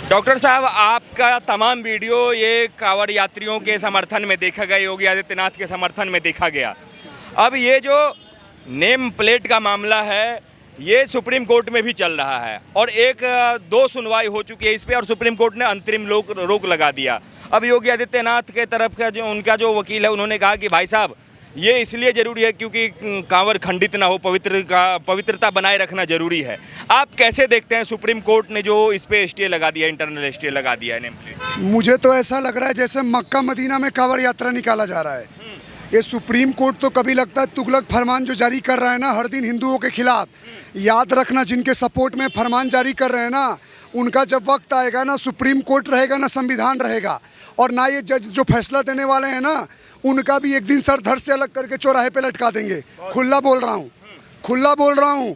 Doctor साहब, आपका तमाम वीडियो ये कांवड़ यात्रियों के समर्थन में देखा गया, योगी आदित्यनाथ के समर्थन में देखा गया। अब ये जो नेम प्लेट का मामला है ये सुप्रीम कोर्ट में भी चल रहा है और दो सुनवाई हो चुकी है इस पे और सुप्रीम कोर्ट ने अंतरिम रोक लगा दिया। अब योगी आदित्यनाथ के तरफ का उनका जो वकील है उन्होंने कहा कि भाई साहब ये इसलिए ज़रूरी है क्योंकि कांवर खंडित ना हो, पवित्रता बनाए रखना ज़रूरी है। आप कैसे देखते हैं सुप्रीम कोर्ट ने जो इस पे स्टे लगा दिया, इंटरनल स्टे लगा दिया है नेम प्लेट? मुझे तो ऐसा लग रहा है जैसे मक्का मदीना में कांवड़ यात्रा निकाला जा रहा है। ये सुप्रीम कोर्ट तो कभी लगता है तुगलक फरमान जो जारी कर रहा है ना हर दिन हिंदुओं के खिलाफ। याद रखना, जिनके सपोर्ट में फरमान जारी कर रहे हैं ना, उनका जब वक्त आएगा ना सुप्रीम कोर्ट रहेगा ना संविधान रहेगा, और ना ये जज जो फैसला देने वाले हैं ना उनका भी एक दिन सर धड़ से अलग करके चौराहे पे लटका देंगे। खुला बोल रहा हूँ, खुला बोल रहा हूँ।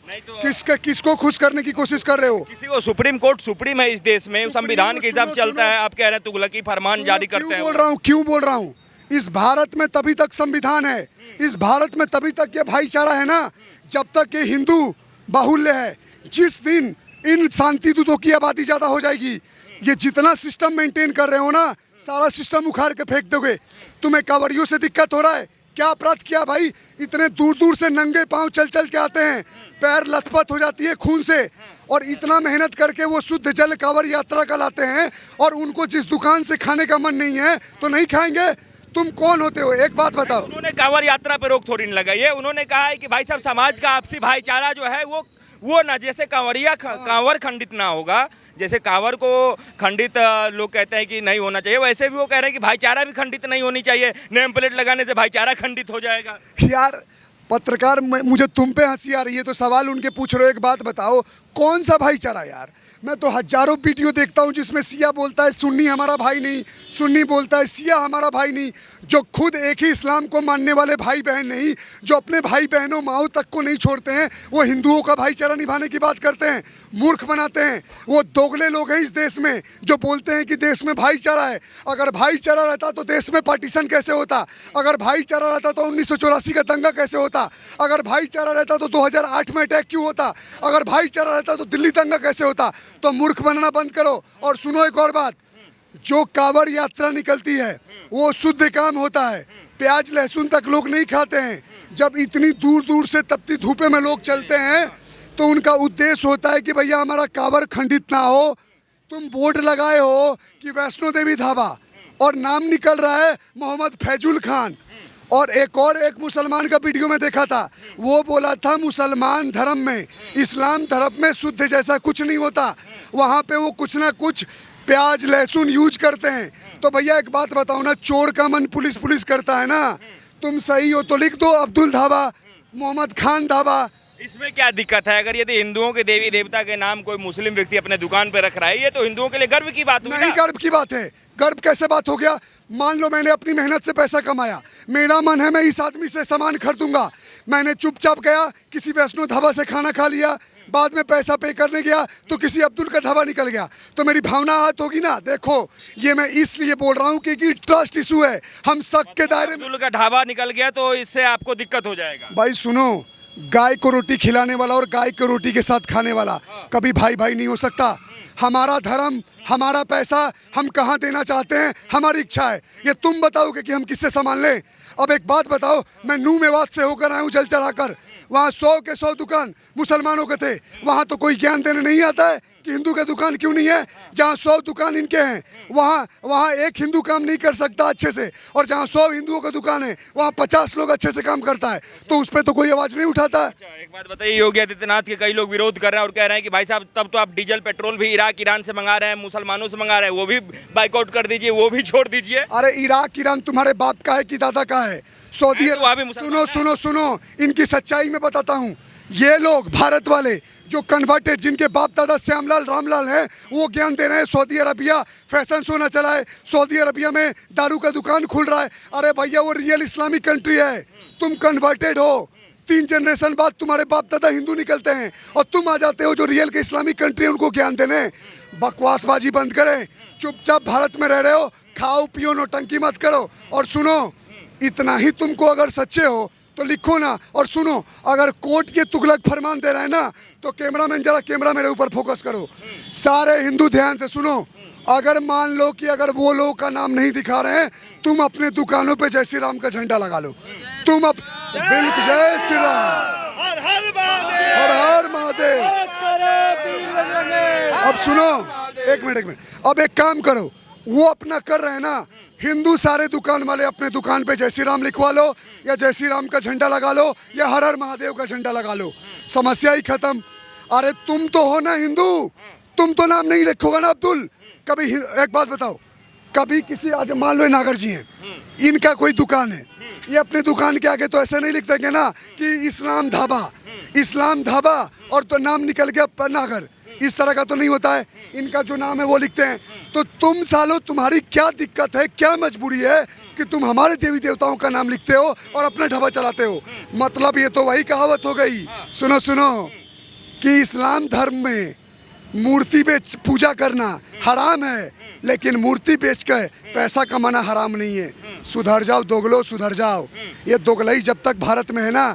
किसको खुश करने की कोशिश कर रहे हो? किसी को? सुप्रीम कोर्ट सुप्रीम है इस देश में, संविधान के हिसाब चलता है। आप कह रहे हैं तुगलकी फरमान जारी करते हैं। क्यों बोल रहा हूँ? इस भारत में तभी तक संविधान है, इस भारत में तभी तक ये भाईचारा है ना जब तक ये हिंदू बाहुल्य है। जिस दिन इन शांति दूतों की आबादी ज्यादा हो जाएगी, ये जितना सिस्टम मेंटेन कर रहे हो ना सारा सिस्टम उखाड़ के फेंक दोगे। तुम्हें कांवड़ियों से दिक्कत हो रहा है? क्या अपराध किया भाई? इतने दूर दूर से नंगे पांव चल चल के आते हैं, पैर लथपथ हो जाती है खून से, और इतना मेहनत करके वो शुद्ध जल कांवड़ यात्रा का लाते हैं, और उनको जिस दुकान से खाने का मन नहीं है तो नहीं खाएंगे। तुम कौन होते हो? एक बात बताओ। उन्होंने कांवड़ यात्रा पे रोक थोड़ी नहीं लगाई है। उन्होंने कहा है कि भाई साहब समाज का आपसी भाईचारा जो है वो ना, जैसे कांवड़ खंडित ना होगा, जैसे कांवड़ को खंडित लोग कहते हैं कि नहीं होना चाहिए, वैसे भी वो कह रहे हैं कि भाईचारा भी खंडित नहीं होनी चाहिए। नेम प्लेट लगाने से भाईचारा खंडित हो जाएगा। यार पत्रकार, मुझे तुम पे हंसी आ रही है तो सवाल उनके पूछ रहे हो। एक बात बताओ, कौन सा भाईचारा यार? मैं तो हजारों वीडियो देखता हूँ जिसमें सिया बोलता है सुन्नी हमारा भाई नहीं, सुन्नी बोलता है सिया हमारा भाई नहीं। जो खुद एक ही इस्लाम को मानने वाले भाई बहन नहीं, जो अपने भाई बहनों माओ तक को नहीं छोड़ते हैं, वो हिंदुओं का भाईचारा निभाने की बात करते हैं, मूर्ख बनाते हैं। वो दोगले लोग हैं इस देश में जो बोलते हैं कि देश में भाईचारा है। अगर भाईचारा रहता तो देश में पार्टीशन कैसे होता? अगर भाईचारा रहता तो 1984 का दंगा कैसे होता? अगर भाईचारा रहता तो 2008 में अटैक क्यों होता? अगर भाईचारा रहता तो दिल्ली दंगा कैसे होता? तो मूर्ख बनना बंद करो। और सुनो एक और बात, जो कांवड़ यात्रा निकलती है वो शुद्ध काम होता है। प्याज लहसुन तक लोग नहीं खाते हैं। जब इतनी दूर दूर से तपती धूपे में लोग चलते हैं तो उनका उद्देश्य होता है कि भैया हमारा कांवड़ खंडित ना हो। तुम बोर्ड लगाए हो कि वैष्णो देवी ढाबा, और नाम निकल रहा है मोहम्मद फैजुल खान। और एक मुसलमान का वीडियो में देखा था, वो बोला था मुसलमान धर्म में, इस्लाम धर्म में शुद्ध जैसा कुछ नहीं होता। वहाँ पे वो कुछ ना कुछ प्याज लहसुन यूज करते हैं। तो भैया एक बात बताओ ना, चोर का मन पुलिस करता है ना। तुम सही हो तो लिख दो अब्दुल ढाबा, मोहम्मद खान ढाबा। इसमें क्या दिक्कत है? अगर यदि हिंदुओं के देवी देवता के नाम कोई मुस्लिम व्यक्ति अपने दुकान पे रख रहा है, ये तो हिंदुओं के लिए गर्व की बात हुई। नहीं, गर्व की बात है। गर्व कैसे बात हो गया? मान लो मैंने अपनी मेहनत से पैसा कमाया, मेरा मन है मैं इस आदमी से सामान खरीदूंगा, मैंने चुपचाप गया किसी वैष्णो ढाबा से खाना खा लिया, बाद में पैसा पे करने गया तो किसी अब्दुल का ढाबा निकल गया, तो मेरी भावना आहत होगी ना। देखो ये मैं इसलिए बोल रहा हूँ क्योंकि ट्रस्ट इशू है। हम शक के दायरे में, अब्दुल का ढाबा निकल गया तो इससे आपको दिक्कत हो जाएगा। भाई सुनो, गाय को रोटी खिलाने वाला और गाय को रोटी के साथ खाने वाला कभी भाई भाई नहीं हो सकता। हमारा धर्म, हमारा पैसा हम कहाँ देना चाहते हैं, हमारी इच्छा है। ये तुम बताओगे कि हम किससे सामान लें? अब एक बात बताओ, मैं नू मेवात से होकर आया हूँ जल चढ़ाकर, वहाँ 100 के 100 दुकान मुसलमानों के थे। वहाँ तो कोई ज्ञान देने नहीं आता है कि हिंदू का दुकान क्यों नहीं है। जहाँ 100 दुकान इनके हैं वहाँ एक हिंदू काम नहीं कर सकता अच्छे से, और जहाँ 100 हिंदुओं का दुकान है वहाँ 50 लोग अच्छे से काम करता है, तो उस पर तो कोई आवाज़ नहीं उठाता। अच्छा, एक बात बताइए, योगी आदित्यनाथ के कई लोग विरोध कर रहे हैं और कह रहे हैं कि भाई साहब तब तो आप डीजल पेट्रोल भी इराक ईरान से मंगा रहे हैं, मुसलमानों से मंगा रहे हैं, वो भी बाइकआउट कर दीजिए, वो भी छोड़ दीजिए। अरे इराक ईरान तुम्हारे बाप का है कि दादा का है? सऊदी सुनो, इनकी सच्चाई में बताता हूँ। ये लोग भारत वाले जो कन्वर्टेड, जिनके बाप दादा श्यामलाल रामलाल हैं, वो ज्ञान दे रहे हैं सऊदी अरबिया फैशन शो न चलाए, सऊदी अरबिया में दारू का दुकान खुल रहा है। अरे भैया वो रियल इस्लामिक कंट्री है, तुम कन्वर्टेड हो। 3 जनरेशन बाद तुम्हारे बाप दादा हिंदू निकलते हैं और तुम आ जाते हो जो रियल के इस्लामिक कंट्री है उनको ज्ञान देने। बकवासबाजी बंद करें, चुपचाप भारत में रह रहे हो, खाओ पियो, नौटंकी मत करो। और सुनो, इतना ही तुमको अगर सच्चे हो तो लिखो ना। और सुनो, अगर कोर्ट के तुगलक फरमान दे रहे हैं ना, तो कैमरामैन जरा कैमरा मेरे ऊपर फोकस करो। सारे हिंदू ध्यान से सुनो, अगर मान लो कि अगर वो लोग का नाम नहीं दिखा रहे हैं, तुम अपने दुकानों पे जय श्री राम का झंडा लगा लो। तुम बिल्कुल जय श्री राम, हर हर महादेव। अब सुनो, एक मिनट। अब एक काम करो, वो अपना कर रहे हैं ना, हिंदू सारे दुकान वाले अपने दुकान पे जय श्री राम लिखवा लो, या जय श्री राम का झंडा लगा लो, या हर हर महादेव का झंडा लगा लो, समस्या ही खत्म। अरे तुम तो हो ना हिंदू, तुम तो नाम नहीं लिखोगे ना अब्दुल कभी। एक बात बताओ, कभी किसी, आज मान लो नागर जी हैं, इनका कोई दुकान है, ये अपने दुकान के आगे तो ऐसे नहीं लिख देंगे ना कि इस्लाम ढाबा और तो नाम निकल गया नागर, इस तरह का तो नहीं होता है। इनका जो नाम है वो लिखते हैं। तो तुम सालो, तुम्हारी क्या दिक्कत है, क्या मजबूरी है कि तुम हमारे देवी देवताओं का नाम लिखते हो और अपना ढाबा चलाते हो? मतलब ये तो वही कहावत हो गई, सुनो कि इस्लाम धर्म में मूर्ति बेच पूजा करना हराम है, लेकिन मूर्ति बेच कर पैसा कमाना हराम नहीं है। सुधर जाओ दोगलो, सुधर जाओ। ये दोगलई जब तक भारत में है ना,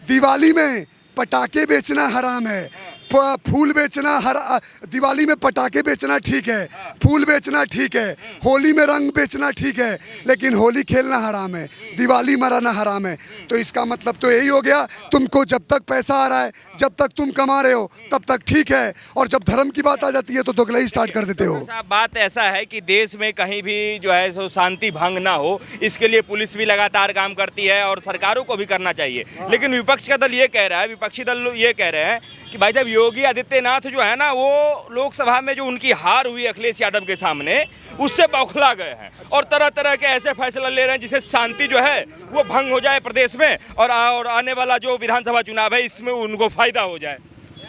दिवाली में पटाखे बेचना हराम है, फूल बेचना दिवाली में पटाखे बेचना ठीक है, फूल बेचना ठीक है, होली में रंग बेचना ठीक है, लेकिन होली खेलना हराम है, दिवाली मनाना हराम है। तो इसका मतलब तो यही हो गया, तुमको जब तक पैसा आ रहा है, जब तक तुम कमा रहे हो, तब तक ठीक है, और जब धर्म की बात आ जाती है तो दोगलाई स्टार्ट कर देते हो। बात ऐसा है कि देश में कहीं भी जो है सो शांति भंग ना हो, इसके लिए पुलिस भी लगातार काम करती है और सरकारों को भी करना चाहिए। लेकिन विपक्ष का दल ये कह रहा है, विपक्षी दल ये कह रहे हैं कि भाई साहब योगी आदित्यनाथ जो है ना, वो लोकसभा में जो उनकी हार हुई अखिलेश यादव के सामने, उससे बौखला गए हैं और तरह तरह के ऐसे फैसला ले रहे हैं जिससे शांति जो है वो भंग हो जाए प्रदेश में, और आने वाला जो विधानसभा चुनाव है इसमें उनको फायदा हो जाए।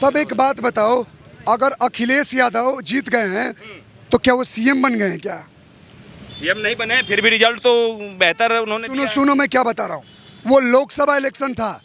तब एक बात बताओ, अगर अखिलेश यादव जीत गए हैं तो क्या वो सीएम बन गए हैं? क्या सीएम नहीं बने, फिर भी रिजल्ट तो बेहतर उन्होंने सुनो मैं क्या बता रहा हूँ। वो लोकसभा इलेक्शन था,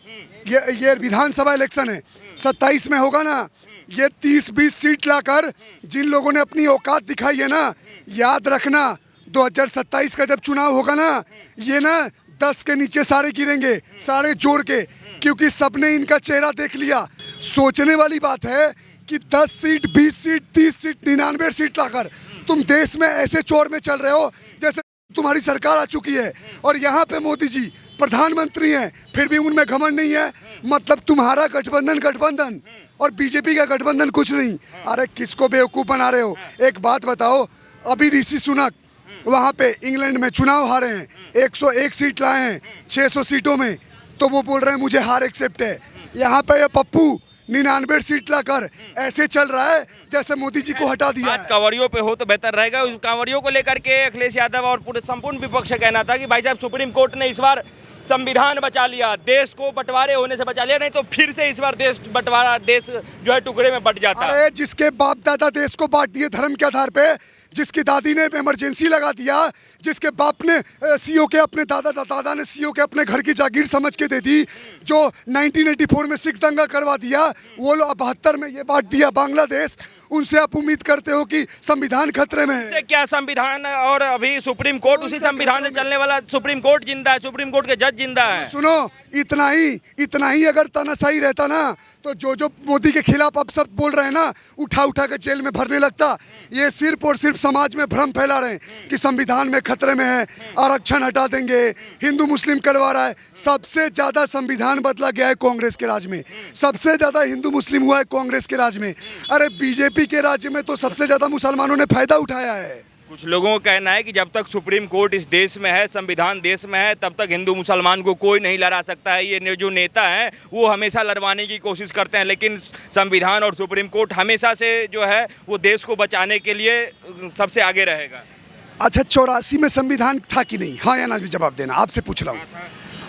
ये विधानसभा इलेक्शन है, 27 में होगा ना। ये 30-20 सीट लाकर जिन लोगों ने अपनी औकात दिखाई है ना, याद रखना 2027 का जब चुनाव होगा ना, ये ना 10 के नीचे सारे गिरेंगे, सारे जोड़ के, क्योंकि सबने इनका चेहरा देख लिया। सोचने वाली बात है कि 10 सीट, 20 सीट, 30 सीट, 99 सीट लाकर तुम देश में ऐसे चोर में चल रहे हो जैसे तुम्हारी सरकार आ चुकी है, और यहाँ पे मोदी जी प्रधानमंत्री हैं, फिर भी उनमें घमंड नहीं है। मतलब तुम्हारा गठबंधन और बीजेपी का गठबंधन कुछ नहीं। अरे किसको बेवकूफ़ बना रहे हो? एक बात बताओ, अभी ऋषि सुनक वहाँ पे इंग्लैंड में चुनाव हारे हैं, 101 सीट लाए हैं 600 सीटों में, तो वो बोल रहे हैं मुझे हार एक्सेप्ट है। यहाँ पे ये पप्पू 99 सीट लाकर ऐसे चल रहा है जैसे मोदी जी को हटा दिया। कांवरियों पे हो तो बेहतर रहेगा। उस कांवरियों को लेकर के अखिलेश यादव और पूरे संपूर्ण विपक्ष का कहना था कि भाई साहब सुप्रीम कोर्ट ने इस बार संविधान बचा लिया, देश को बंटवारे होने से बचा लिया, नहीं तो फिर से इस बार देश जो है टुकड़े में बंट जाता। अरे जिसके बाप दादा देश को बांट दिए धर्म के आधार पे, जिसकी दादी ने इमरजेंसी लगा दिया, जिसके बाप ने सीओ के अपने दादा ने सीओ के अपने घर की जागीर समझ के दे दी, जो 1984 में सिख दंगा करवा दिया, वो लोग 72 में ये बांट दिया बांग्लादेश, उनसे आप उम्मीद करते हो कि संविधान खतरे में है? क्या संविधान, और अभी सुप्रीम कोर्ट उसी संविधान से चलने वाला, सुप्रीम कोर्ट जिंदा है, सुप्रीम कोर्ट के जज जिंदा है। सुनो, इतना ही अगर तानाशाही रहता ना, तो जो मोदी के खिलाफ अब सब बोल रहे हैं ना, उठा के जेल में भरने लगता। ये सिर्फ और सिर्फ समाज में भ्रम फैला रहे हैं कि संविधान में खतरे में है, आरक्षण हटा देंगे, हिंदू मुस्लिम करवा रहा है। सबसे ज्यादा संविधान बदला गया है कांग्रेस के राज में, सबसे ज्यादा हिंदू मुस्लिम हुआ है कांग्रेस के राज में। अरे बीजेपी के राज्य में तो सबसे ज्यादा मुसलमानों ने फायदा उठाया है। कुछ लोगों का कहना है कि जब तक सुप्रीम कोर्ट इस देश में है, संविधान देश में है, तब तक हिंदू मुसलमान को कोई नहीं लड़ा सकता है। ये जो नेता हैं वो हमेशा लड़वाने की कोशिश करते हैं, लेकिन संविधान और सुप्रीम कोर्ट हमेशा से जो है वो देश को बचाने के लिए सबसे आगे रहेगा। अच्छा, 84 में संविधान था कि नहीं? हाँ या ना भी जवाब देना, आपसे पूछ रहा हूँ।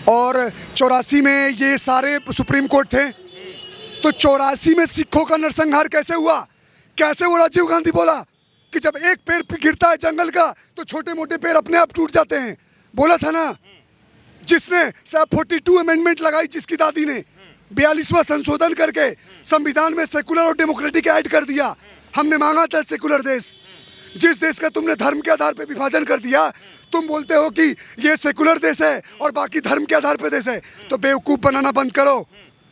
और 84 में ये सारे सुप्रीम कोर्ट थे, तो 84 में सिखों का नरसंहार कैसे हुआ? कैसे वो राजीव गांधी बोला कि जब एक पेड़ गिरता है जंगल का तो छोटे मोटे पेड़ अपने आप टूट जाते हैं? बोला था ना। जिसने 42 अमेंडमेंट लगाई, जिसकी दादी ने 42वां संशोधन करके संविधान में सेकुलर और डेमोक्रेटिक ऐड कर दिया। हमने मांगा था सेकुलर देश, जिस देश का तुमने धर्म के आधार पे विभाजन कर दिया, तुम बोलते हो कि ये सेकुलर देश है और बाकी धर्म के आधार पे देश है। तो बेवकूफ़ बनाना बंद करो।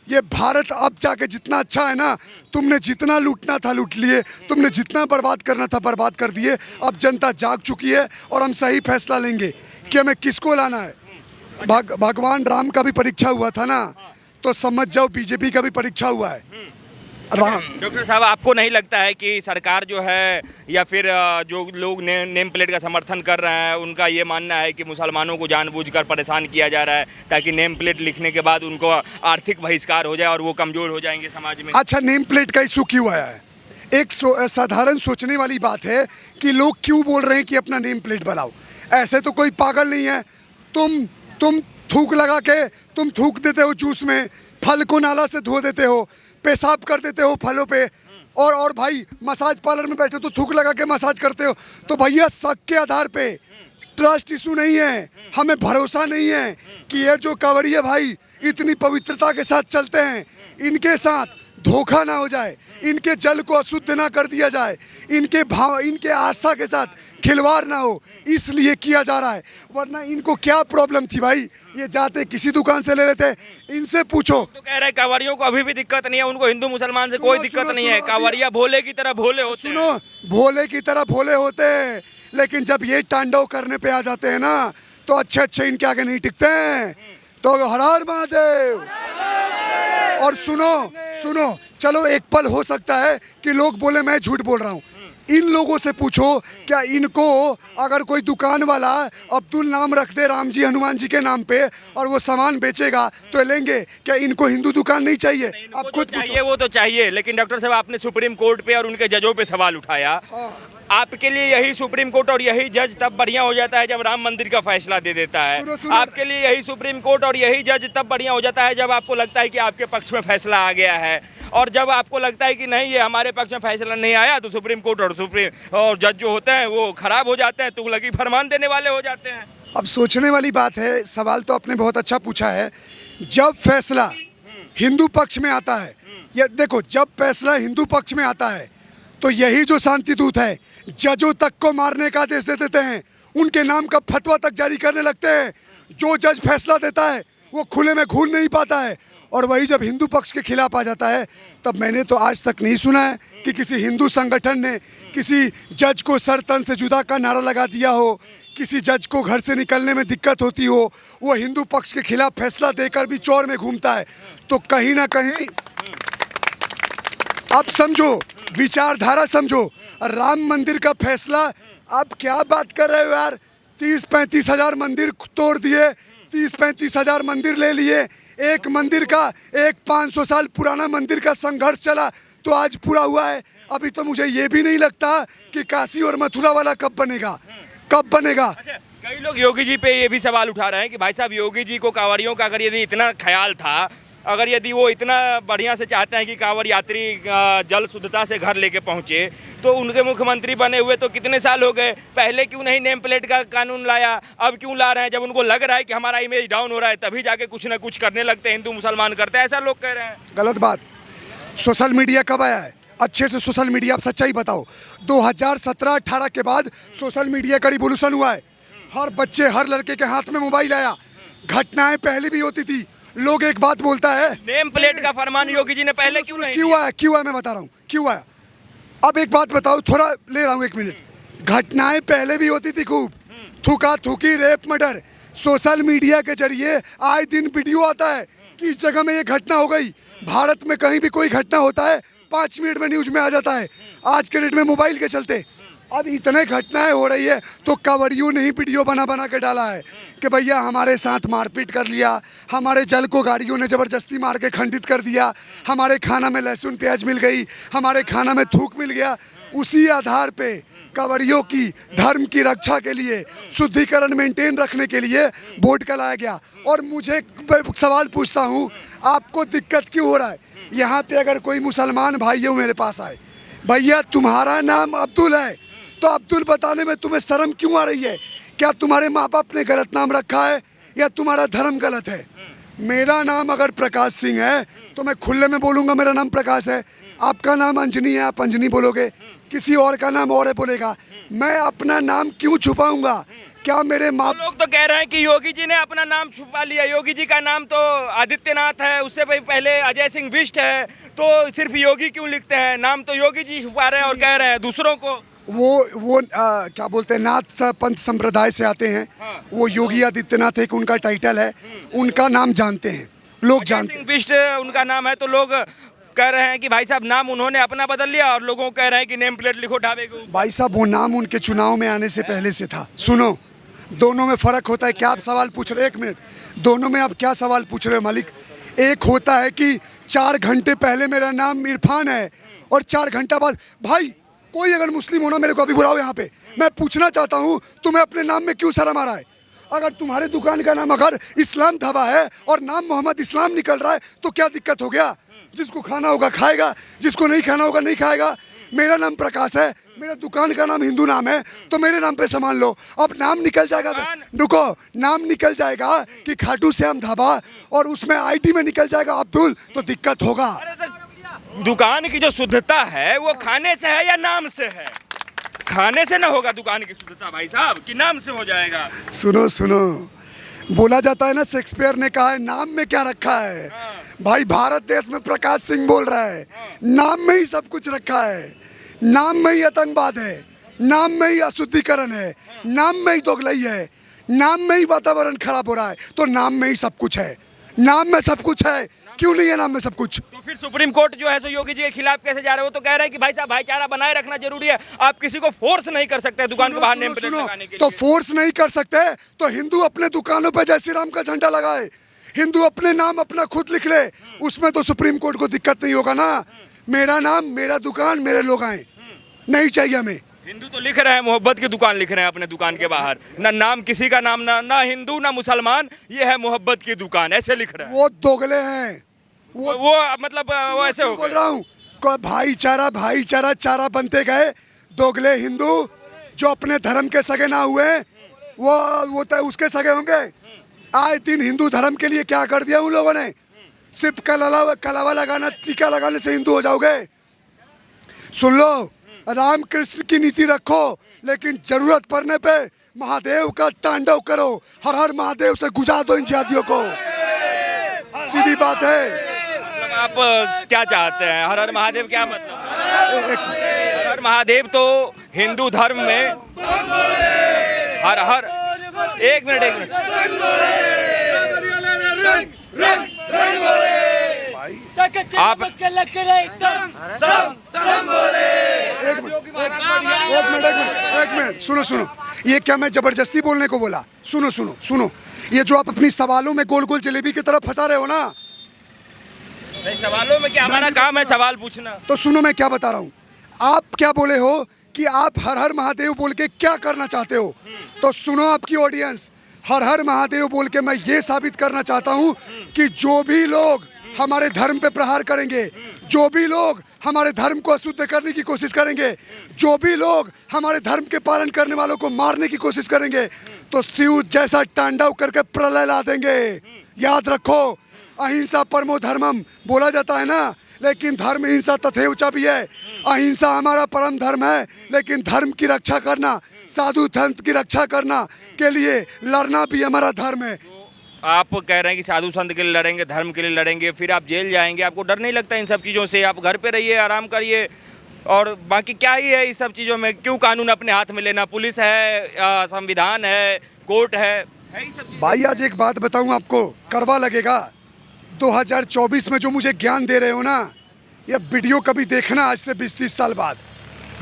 ये भारत अब जाके जितना अच्छा है ना, तुमने जितना लूटना था लूट लिए, तुमने जितना बर्बाद करना था बर्बाद कर दिए। अब जनता जाग चुकी है और हम सही फैसला लेंगे कि हमें किसको लाना है। भगवान राम का भी परीक्षा हुआ था ना, तो समझ जाओ बीजेपी का भी परीक्षा हुआ है। राम डॉक्टर साहब, आपको नहीं लगता है कि सरकार जो है या फिर जो लोग नेम प्लेट का समर्थन कर रहे हैं, उनका ये मानना है कि मुसलमानों को जानबूझकर परेशान किया जा रहा है ताकि नेम प्लेट लिखने के बाद उनको आर्थिक बहिष्कार हो जाए और वो कमज़ोर हो जाएंगे समाज में? अच्छा, नेम प्लेट का इशू क्यों आया है? एक साधारण सोचने वाली बात है कि लोग क्यों बोल रहे हैं कि अपना नेम प्लेट बनाओ। ऐसे तो कोई पागल नहीं है। तुम थूक लगा के तुम थूक देते हो जूस में, फल को नाला से धो देते हो, पेशाब कर देते हो फलों पे, और भाई मसाज पार्लर में बैठे तो थूक लगा के मसाज करते हो। तो भैया शक के आधार पे, ट्रस्ट इशू नहीं है, हमें भरोसा नहीं है कि ये जो कांवड़िया भाई इतनी पवित्रता के साथ चलते हैं, इनके साथ धोखा ना हो जाए, इनके जल को अशुद्ध ना कर दिया जाए, इनके आस्था के साथ खिलवाड़ ना हो, इसलिए किया जा रहा है। वरना इनको क्या प्रॉब्लम थी भाई? ये जाते किसी दुकान से ले लेते, इनसे पूछो। तो कह रहे हैं कांवड़ियों को अभी भी दिक्कत नहीं है, उनको हिंदू मुसलमान से कोई दिक्कत नहीं है। कांवड़िया भोले की तरह भोले होते हैं। सुनो, भोले की तरह भोले होते हैं, लेकिन जब ये तांडव करने पे आ जाते हैं ना, तो अच्छे इनके आगे नहीं टिकते हैं। तो हर हर महादेव। और सुनो, चलो एक पल हो सकता है कि लोग बोले मैं झूठ बोल रहा हूँ। इन लोगों से पूछो, क्या इनको अगर कोई दुकान वाला अब्दुल नाम रख दे राम जी हनुमान जी के नाम पे और वो सामान बेचेगा तो लेंगे? क्या इनको हिंदू दुकान नहीं चाहिए? आप खुद चाहिए, वो तो चाहिए। लेकिन डॉक्टर साहब, आपने सुप्रीम कोर्ट पे और उनके जजों पे सवाल उठाया। आपके लिए यही सुप्रीम कोर्ट और यही जज तब बढ़िया हो जाता है जब राम मंदिर का फैसला दे देता है। सुनो। आपके लिए यही सुप्रीम कोर्ट और यही जज तब बढ़िया हो जाता है जब आपको लगता है कि आपके पक्ष में फैसला आ गया है। और जब आपको लगता है कि नहीं, ये हमारे पक्ष में फैसला नहीं आया, तो सुप्रीम कोर्ट और जज जो होते हैं वो खराब हो जाते हैं, तुगलकी फरमान देने वाले हो जाते हैं। अब सोचने वाली बात है। सवाल तो आपने बहुत अच्छा पूछा है। जब फैसला हिंदू पक्ष में आता है, ये देखो, जब फैसला हिंदू पक्ष में आता है तो यही जो शांति दूत है जजों तक को मारने का आदेश दे देते हैं, उनके नाम का फतवा तक जारी करने लगते हैं। जो जज फैसला देता है वो खुले में घूल नहीं पाता है। और वही जब हिंदू पक्ष के खिलाफ आ जाता है, तब मैंने तो आज तक नहीं सुना है कि किसी हिंदू संगठन ने किसी जज को सर तन से जुदा का नारा लगा दिया हो, किसी जज को घर से निकलने में दिक्कत होती हो, वो हिंदू पक्ष के खिलाफ फैसला देकर भी चौर में घूमता है। तो कहीं ना कहीं अब समझो, विचारधारा समझो। राम मंदिर का फैसला, अब क्या बात कर रहे हो यार? 30-35 हजार मंदिर तोड़ दिए, 30-35 हजार मंदिर ले लिए। एक मंदिर का, एक 500 साल पुराना मंदिर का संघर्ष चला तो आज पूरा हुआ है। अभी तो मुझे ये भी नहीं लगता कि काशी और मथुरा वाला कब बनेगा। अच्छा, कई लोग योगी जी पे ये भी सवाल उठा रहे हैं कि भाई साहब, योगी जी को कांवड़ियों का अगर यदि इतना ख्याल था, अगर यदि वो इतना बढ़िया से चाहते हैं कि कांवड़ यात्री जल शुद्धता से घर लेके पहुँचे, तो उनके मुख्यमंत्री बने हुए तो कितने साल हो गए? पहले क्यों नहीं नेम प्लेट का कानून लाया? अब क्यों ला रहे हैं? जब उनको लग रहा है कि हमारा इमेज डाउन हो रहा है, तभी जाके कुछ ना कुछ करने लगते हैं, हिंदू मुसलमान करते हैं, ऐसा लोग कह रहे हैं। गलत बात। सोशल मीडिया कब आया है? अच्छे से सोशल मीडिया, आप सच्चाई बताओ। 2017-18 के बाद सोशल मीडिया का रिवोल्यूशन हुआ है। हर बच्चे, हर लड़के के हाथ में मोबाइल आया। घटनाएं पहले भी होती थी। लोग एक बात बोलता है, नेम प्लेट का फरमान योगी जी ने पहले क्यों आया? मैं बता रहा हूँ क्यों आया। अब एक बात बताओ, थोड़ा ले रहा हूँ 1 मिनट। घटनाएं पहले भी होती थी खूब, थूका थूकी, रेप, मर्डर। सोशल मीडिया के जरिए आए दिन वीडियो आता है कि इस जगह में ये घटना हो गई। भारत में कहीं भी कोई घटना होता है 5 मिनट में न्यूज में आ जाता है, आज के डेट में मोबाइल के चलते। अब इतने घटनाएं हो रही है तो कांवड़ियों ने ही वीडियो बना के डाला है कि भैया हमारे साथ मारपीट कर लिया, हमारे जल को गाड़ियों ने ज़बरदस्ती मार के खंडित कर दिया, हमारे खाना में लहसुन प्याज मिल गई, हमारे खाना में थूक मिल गया। उसी आधार पे कांवड़ियों की धर्म की रक्षा के लिए, शुद्धिकरण मेंटेन रखने के लिए वोट का लाया गया। और मुझे सवाल पूछता हूँ, आपको दिक्कत क्यों हो रहा है? यहाँ पे अगर कोई मुसलमान भाइयों मेरे पास आए, भैया तुम्हारा नाम अब्दुल है, तो अब्दुल बताने में तुम्हें शर्म क्यों आ रही है? क्या तुम्हारे माँ बाप ने गलत नाम रखा है या तुम्हारा धर्म गलत है? मेरा नाम अगर प्रकाश सिंह है तो मैं खुले में बोलूँगा मेरा नाम प्रकाश है। आपका नाम अंजनी है, आप अंजनी बोलोगे। किसी और का नाम और है बोलेगा, मैं अपना नाम क्यों छुपाऊंगा? क्या मेरे माँ लोग तो कह रहे हैं कि योगी जी ने अपना नाम छुपा लिया। योगी जी का नाम तो आदित्यनाथ है, उससे पहले अजय सिंह बिष्ट है, तो सिर्फ योगी क्यों लिखते हैं? नाम तो योगी जी छुपा रहे हैं और कह रहे हैं दूसरों को। वो क्या बोलते हैं, नाथ पंथ संप्रदाय से आते हैं। हाँ। वो योगी आदित्यनाथ एक उनका टाइटल है, उनका नाम जानते हैं लोग, अजय जानते सिंह हैं। बिष्ट उनका नाम है, तो लोग कह रहे हैं कि भाई साहब नाम उन्होंने अपना बदल लिया, और लोगों को कह रहे हैं कि नेम प्लेट लिखो ढाबे को। भाई साहब वो नाम उनके चुनाव में आने से पहले से था। सुनो, दोनों में फ़र्क होता है। क्या आप सवाल पूछ रहे हो? एक मिनट, दोनों में आप क्या सवाल पूछ रहे हो मालिक? एक होता है कि 4 घंटे पहले मेरा नाम इरफान है और 4 घंटा बाद, भाई कोई अगर मुस्लिम होना मेरे को अभी बुलाओ यहाँ पे, मैं पूछना चाहता हूँ तुम्हें अपने नाम में क्यों शर्म आ रहा है? अगर तुम्हारे दुकान का नाम अगर इस्लाम ढाबा है और नाम मोहम्मद इस्लाम निकल रहा है तो क्या दिक्कत हो गया? जिसको खाना होगा खाएगा, जिसको नहीं खाना होगा नहीं खाएगा। मेरा नाम प्रकाश है, मेरा दुकान का नाम हिंदू नाम है, तो मेरे नाम पे सामान लो। अब नाम निकल जाएगा, रुको, नाम निकल जाएगा कि खाटू श्याम ढाबा और उसमें आईडी में निकल जाएगा अब्दुल, तो दिक्कत होगा। दुकान की जो शुद्धता है वो खाने से है या नाम से है? खाने से ना होगा दुकान की शुद्धता भाई साहब, कि नाम से हो जाएगा? सुनो सुनो, बोला जाता है ना, शेक्सपियर ने कहा है नाम में क्या रखा है। भाई भारत देश में प्रकाश सिंह बोल रहा है, नाम में ही सब कुछ रखा है। नाम में ही आतंकवाद है, नाम में ही अशुद्धिकरण है, नाम में ही दोगलई है, नाम में ही वातावरण खराब हो रहा है, तो नाम में ही सब कुछ है। नाम में सब कुछ है, क्यों नहीं है नाम में सब कुछ? तो फिर सुप्रीम कोर्ट जो है सो योगी जी के खिलाफ कैसे जा रहे हो? तो कह रहे हैं कि भाई साहब भाईचारा बनाए रखना जरूरी है, आप किसी को फोर्स नहीं कर सकते दुकान को बाहर नेम प्लेट लगाने के तो लिए। फोर्स नहीं कर सकते तो हिंदू अपने दुकानों पे जय श्री राम का झंडा लगाए, हिंदू अपने नाम अपना खुद लिख ले, उसमें तो सुप्रीम कोर्ट को दिक्कत नहीं होगा ना। मेरा नाम, मेरा दुकान, मेरे लोग आए, नहीं चाहिए हमें। हिंदू तो लिख रहे हैं, मोहब्बत की दुकान लिख रहे हैं अपने दुकान के बाहर, ना नाम किसी का नाम, ना हिंदू ना मुसलमान, ये है मोहब्बत की दुकान, ऐसे लिख रहे हैं। वो दोगले हैं, वो मतलब वो ऐसे हो बोल गए। रहा हूँ, भाईचारा भाईचारा चारा बनते गए। दोगले हिंदू जो अपने धर्म के सगे ना हुए वो तो उसके सगे होंगे। आए दिन हिंदू धर्म के लिए क्या कर दिया उन लोगों ने? सिर्फ कलावा लगाना, टीका लगाने से हिंदू हो जाओगे? सुन लो, राम कृष्ण की नीति रखो, लेकिन जरूरत पड़ने पे महादेव का तांडव करो, हर हर महादेव से गुजार दो इन जिहादियों को। सीधी बात है। मतलब आप क्या चाहते हैं? हर हर महादेव क्या मतलब? हर हर महादेव तो हिंदू धर्म में हर हर, एक मिनट आप एक मिनट सुनो सुनो, ये क्या मैं जबरदस्ती बोलने को बोला? सुनो सुनो सुनो, ये जो आप अपनी सवालों में गोल गोल जलेबी की तरफ फंसा रहे हो ना, नहीं सवालों में क्या, हमारा काम है सवाल पूछना। तो सुनो मैं क्या बता रहा हूँ। आप क्या बोले हो कि आप हर हर महादेव बोल के क्या करना चाहते हो? तो सुनो आपकी ऑडियंस, हर हर महादेव बोल के मैं ये साबित करना चाहता हूँ कि जो भी लोग हमारे धर्म पे प्रहार करेंगे, जो भी लोग हमारे धर्म को अशुद्ध करने की कोशिश करेंगे, जो भी लोग हमारे धर्म के पालन करने वालों को मारने की कोशिश करेंगे, तो शिव जैसा तांडव करके प्रलय ला देंगे। याद रखो, अहिंसा परमो धर्मम बोला जाता है ना, लेकिन धर्म हिंसा तथैव च भी है। अहिंसा हमारा परम धर्म है, लेकिन धर्म की रक्षा करना, साधु संत की रक्षा करना के लिए लड़ना भी हमारा धर्म है। आप कह रहे हैं कि साधु संत के लिए लड़ेंगे, धर्म के लिए लड़ेंगे, फिर आप जेल जाएंगे, आपको डर नहीं लगता इन सब चीज़ों से? आप घर पे रहिए, आराम करिए, और बाकी क्या ही है इस सब चीज़ों में? क्यों कानून अपने हाथ में लेना? पुलिस है, संविधान है, कोर्ट है ही सब चीज़। भाई आज एक बात बताऊं आपको, कड़वा लगेगा। 2024 में जो मुझे ज्ञान दे रहे हो ना, ये वीडियो कभी देखना आज से 20-30 साल बाद,